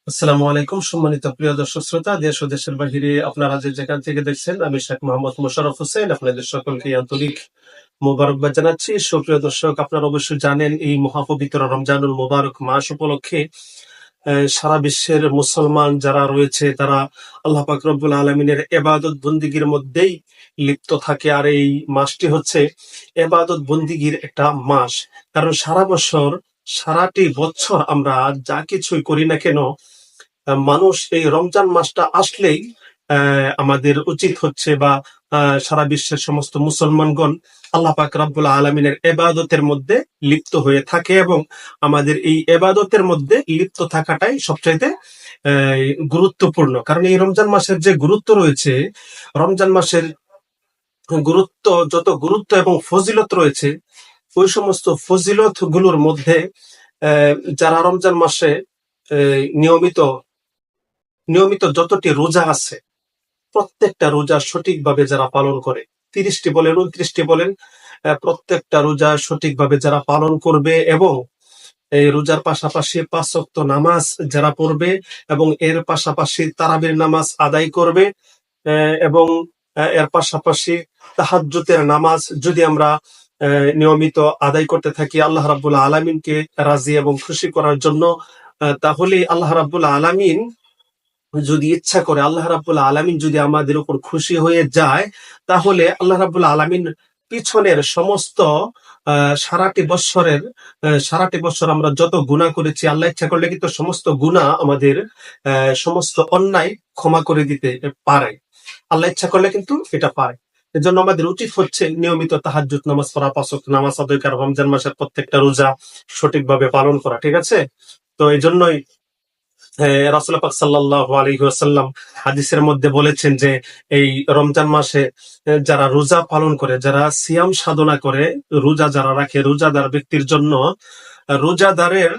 আসসালামু আলাইকুম, সম্মানিত প্রিয় দর্শক শ্রোতা, দেশ ও দেশের বাহিরে আপনারা যে যেখান থেকে দেখছেন, আমি শেখ মোহাম্মদ মোশাররফ হোসেন আপনাদের সকলকে আন্তরিক মোবারকবাদ জানাচ্ছি। সুপ্রিয় দর্শক, আপনারা অবশ্যই জানেন এই মহাপবিত্র রমজানুল মোবারক মাস উপলক্ষে সারা বিশ্বের মুসলমান যারা রয়েছে তারা আল্লাহ পাক রব্বুল আলমিনের এবাদত বন্দিগির মধ্যেই লিপ্ত থাকে। আর এই মাসটি হচ্ছে এবাদত বন্দিগির একটা মাস, কারণ সারাটি বছর আমরা যা কিছুই করি না কেন, মানুষ এই রমজান মাসটা আসলেই আমাদের উচিত হচ্ছে বা সারা বিশ্বের সমস্ত মুসলমানগণ আল্লাহ পাক রব্বুল আলমিনের এবাদতের মধ্যে লিপ্ত হয়ে থাকে, এবং আমাদের এই এবাদতের মধ্যে লিপ্ত থাকাটাই সবচাইতে গুরুত্বপূর্ণ। কারণ এই রমজান মাসের যে গুরুত্ব রয়েছে, রমজান মাসের যত গুরুত্ব এবং ফজিলত রয়েছে, ওই সমস্ত ফজিলত গুলোর মধ্যে যারা রমজান মাসে নিয়মিত নিয়মিত যতটি রোজা আছে, প্রত্যেকটা রোজা সঠিকভাবে যারা পালন করে, 30টি বলেন 29টি বলেন, প্রত্যেকটা রোজা সঠিকভাবে যারা পালন করবে এবং এই রোজার পাশাপাশি 5 ওয়াক্ত নামাজ যারা পড়বে এবং এর পাশাপাশি তারাবির নামাজ আদায় করবে, এবং এর পাশাপাশি তাহাজ্জুদের নামাজ যদি আমরা নিয়মিত আদায় করতে থাকি আল্লাহ রাব্বুল আলামিনকে রাজি এবং খুশি করার জন্য, তাহলে আল্লাহ রাব্বুল আলামিন যদি ইচ্ছা করে, আল্লাহ রাব্বুল আলামিন যদি আমাদের উপর খুশি হয়ে যায়, তাহলে আল্লাহ রাব্বুল আলামিন পিছনের সমস্ত সারাটি বছর আমরা যত গুনাহ করেছি, আল্লাহ ইচ্ছা করলে কিন্তু সমস্ত গুনাহ আমাদের সমস্ত অন্যায় ক্ষমা করে দিতে পারে। আল্লাহ ইচ্ছা করলে কিন্তু এটা পারে। এজন্য আমাদের উচিত হচ্ছে নিয়মিত তাহাজ্জুদ নামাজ পড়া, 5 ওয়াক্ত নামাজ আদায় করা, রমজান মাসের প্রত্যেকটা রোজা সঠিকভাবে পালন করা। ঠিক আছে? তো এই জন্যই রাসূল পাক সাল্লাল্লাহু আলাইহি ওয়াসাল্লাম হাদিসের মধ্যে বলেছেন যে এই রমজান মাসে যারা রোজা পালন করে, যারা সিয়াম সাধনা করে, রোজা যারা রাখে, রোজাদার ব্যক্তির জন্য রোজাদারের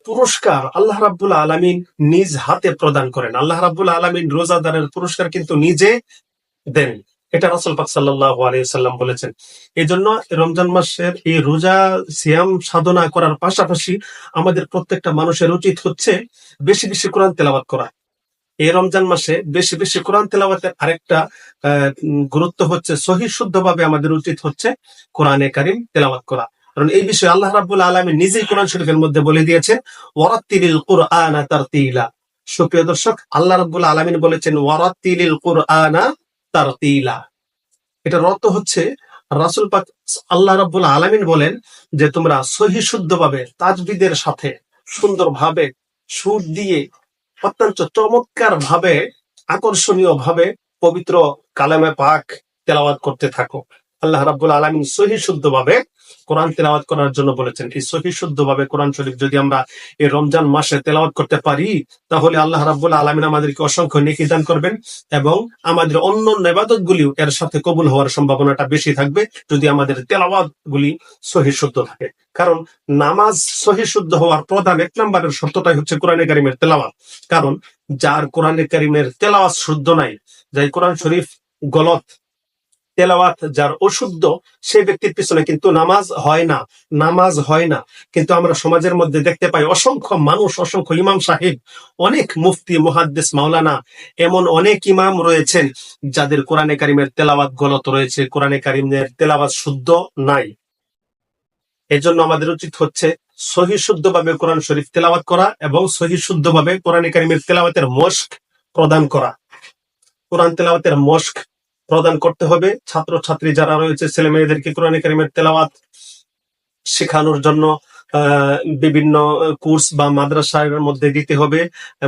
পুরস্কার আল্লাহ রাব্বুল আলামিন নিজ হাতে প্রদান করেন। আল্লাহ রাব্বুল আলামিন রোজাদারের পুরস্কার কিন্তু নিজে দেন। এটা রাসূল পাক সাল্লাল্লাহু আলাইহি ওয়াসাল্লাম বলেছেন। এজন্য রমজান মাসের এই রোজা সিয়াম সাধনা করার পাশাপাশি আমাদের প্রত্যেকটা মানুষের উচিত হচ্ছে বেশি বেশি কোরআন তেলাওয়াত করা। এই রমজান মাসে বেশি বেশি কোরআন তেলাওয়াতের আরেকটা গুরুত্ব হচ্ছে সহিহ শুদ্ধভাবে আমাদের উচিত হচ্ছে কোরআনে কারীম তেলাওয়াত করা। কারণ এই বিষয়ে আল্লাহ রাব্বুল আলামিন নিজেই কোরআন শরীফের মধ্যে বলে দিয়েছেন, ওয়ারাত্তিলিল কুরআনা তারতিলা। সুপ্রিয় দর্শক, আল্লাহ রাব্বুল আলামিন বলেছেন ওয়ারাত্তিলিল কুরআনা তারতিলা। এটার অর্থ হচ্ছে রাসূল পাক আল্লাহ রাব্বুল আলামিন বলেন যে তোমরা সহিহ শুদ্ধভাবে তাজবিদের সাথে সুন্দরভাবে সুর দিয়ে অত্যন্ত চমৎকার ভাবে, আকর্ষণীয় ভাবে পবিত্র কালামে পাক তেলাওয়াত করতে থাকো। আল্লাহ রাব্বুল আলামিন সহিহ শুদ্ধভাবে কোরআন তেলাওয়াত করার জন্য বলেছেন। এই সহিহ শুদ্ধভাবে কোরআন শরীফ যদি আমরা এই রমজান মাসে তেলাওয়াত করতে পারি, তাহলে আল্লাহ রাব্বুল আলামিন আমাদেরকে অসংখ্য নেকি দান করবেন এবং আমাদের অন্যান্য ইবাদত গুলিও এর সাথে কবুল হওয়ার সম্ভাবনাটা বেশি থাকবে যদি আমাদের তেলাওয়াত গুলি সহিহ শুদ্ধ থাকে। কারণ নামাজ সহিহ শুদ্ধ হওয়ার প্রধান 1 নম্বরের শর্তটাই হচ্ছে কোরআনে কারীমের তেলাওয়াত। কারণ যার কোরআনে কারীমের তেলাওয়াত শুদ্ধ নাই, যাই কোরআন শরীফ গলত তেলাওয়াত যার অশুদ্ধ, সেই ব্যক্তির পিছনে কিন্তু নামাজ হয় না। কিন্তু আমরা সমাজের মধ্যে দেখতে পাই অসংখ্য মানুষ, অসংখ্য ইমাম সাহেব, অনেক মুফতি, মুহাদ্দিস, মাওলানা, এমন অনেক ইমাম রয়েছেন যাদের কোরআনে কারীমের তেলাওয়াত গলত রয়েছে, কোরআনে কারীমের তেলাওয়াত শুদ্ধ নাই। এজন্য আমাদের উচিত হচ্ছে সহিহ শুদ্ধভাবে কোরআন শরীফ তেলাওয়াত করা এবং সহিহ শুদ্ধভাবে কোরআনে কারীমের তেলাওয়াতের মশক প্রদান করা। কোরআন তেলাওয়াতের মশক প্রদান করতে হবে। ছাত্রছাত্রী যারা রয়েছে, ছেলে মেয়েদেরকে কোরআনে কারীমের তেলাওয়াত শেখানোর জন্য বিভিন্ন কোর্স বা মাদ্রাসার মধ্যে দিতে হবে,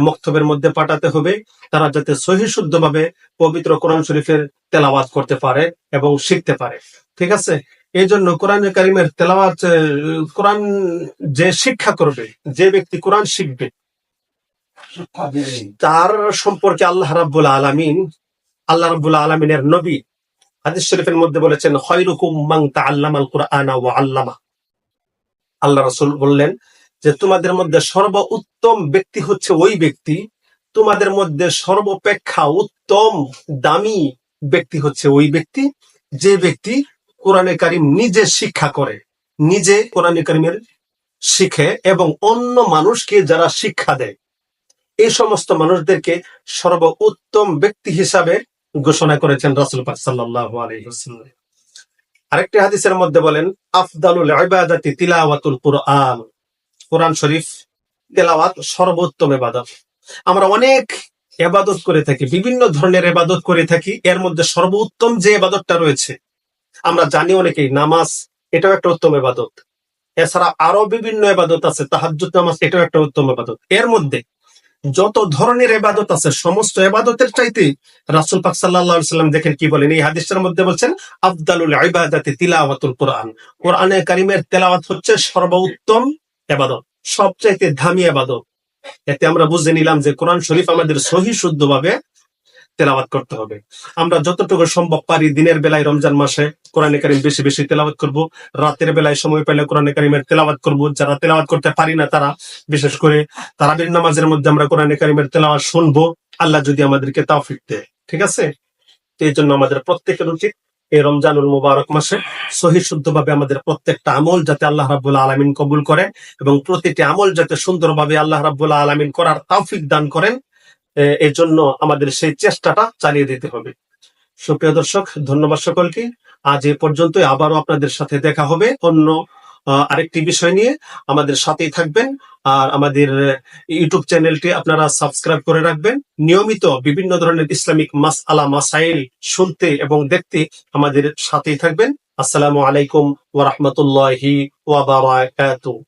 মক্তবের মধ্যে পাঠাতে হবে, তারা যাতে সহিহ শুদ্ধভাবে পবিত্র কোরআন শরীফের তেলাওয়াত করতে পারে এবং শিখতে পারে। ঠিক আছে? এই জন্য কোরআনে কারীমের তেলাওয়াত, কোরআন যে শিক্ষা করবে, যে ব্যক্তি কোরআন শিখবে, তার সম্পর্কে আল্লাহ রাব্বুল আলামিনের নবী হাদিস শরীফের মধ্যে বলেছেন, খায়রুকুম মান তাআল্লামাল কুরআনা ওয়া আল্লামা। আল্লাহ রাসূল বললেন যে তোমাদের মধ্যে সর্বোত্তম ব্যক্তি হচ্ছে ওই ব্যক্তি, তোমাদের মধ্যে সর্বাপেক্ষা উত্তম দামি ব্যক্তি হচ্ছে ওই ব্যক্তি যে ব্যক্তি কোরআনে কারীম নিজে শিক্ষা করে, নিজে কোরআনে কারীমের শিখে এবং অন্য মানুষকে যারা শিক্ষা দেয়। এই সমস্ত মানুষদেরকে সর্বোত্তম ব্যক্তি হিসাবে ঘোষণা করেছেন রাসূল পাক সাল্লাল্লাহু আলাইহি ওয়াসাল্লাম। আরেকটি হাদিসের মধ্যে বলেন, আফদালুল ইবাদাতি তিলাওয়াতুল কুরআন। কোরআন শরীফ তেলাওয়াত সর্বোত্তম ইবাদত। আমরা অনেক ইবাদত করে থাকি, বিভিন্ন ধরনের ইবাদত করে থাকি, এর মধ্যে সর্বোত্তম যে ইবাদতটা রয়েছে আমরা জানি অনেকেই, নামাজ এটাও একটা উত্তম ইবাদত। এছাড়া আরো বিভিন্ন ইবাদত আছে, তাহাজ্জুদ নামাজ এটাও একটা উত্তম ইবাদত। এর মধ্যে যত ধরনের ইবাদত আছে সমস্ত ইবাদতের চাইতে রাসূল পাক সাল্লাল্লাহু আলাইহি ওয়াসাল্লাম দেখেন কি বলেন, এই হাদিসের মধ্যে বলছেন, আফদালুল ইবাদাতি তিলাওয়াতুল কুরআন। কোরআনে কারীমের তেলাওয়াত হচ্ছে সর্বোত্তম ইবাদত, সবচাইতে দামি ইবাদত। এতে আমরা বুঝে নিলাম যে কোরআন শরীফ আমাদের সহি শুদ্ধভাবে তেলাওয়াত করতে হবে। আমরা যতটুকু সম্ভব পারি দিনের বেলায় রমজান মাসে কোরআনে কারীম বেশি বেশি তেলাওয়াত করব, রাতের বেলায় সময় পেলে কোরআনে কারীমের তেলাওয়াত করব। যারা তেলাওয়াত করতে পারি না তারা বিশেষ করে তারাবির নামাজের মধ্যে আমরা কোরআনে কারীমের তেলাওয়াত শুনবো, আল্লাহ যদি আমাদেরকে তৌফিক দেয়। ঠিক আছে? তো এই জন্য আমাদের প্রত্যেকের উচিত এই রমজানুল মুবারক মাসে সহি শুদ্ধভাবে আমাদের প্রত্যেকটা আমল যাতে আল্লাহ রাব্বুল আলামিন কবুল করেন এবং প্রতিটি আমল যাতে সুন্দরভাবে আল্লাহ রাব্বুল আলামিন করার তৌফিক দান করেন, এর জন্য আমাদের সেই চেষ্টাটা চালিয়ে দিতে হবে। সুপ্রিয় দর্শক, ধন্যবাদ সকলকে। আজ এ পর্যন্তই। আবারও আপনাদের সাথে দেখা হবে অন্য আরেকটি বিষয় নিয়ে। আমাদের সাথেই থাকবেন আর আমাদের ইউটিউব চ্যানেলটি আপনারা সাবস্ক্রাইব করে রাখবেন। নিয়মিত বিভিন্ন ধরনের ইসলামিক মাসআলা মাসাইল শুনতে এবং দেখতে আমাদের সাথেই থাকবেন। আসসালামু আলাইকুম ওয়া রাহমাতুল্লাহি ওয়া বারাকাতুহু।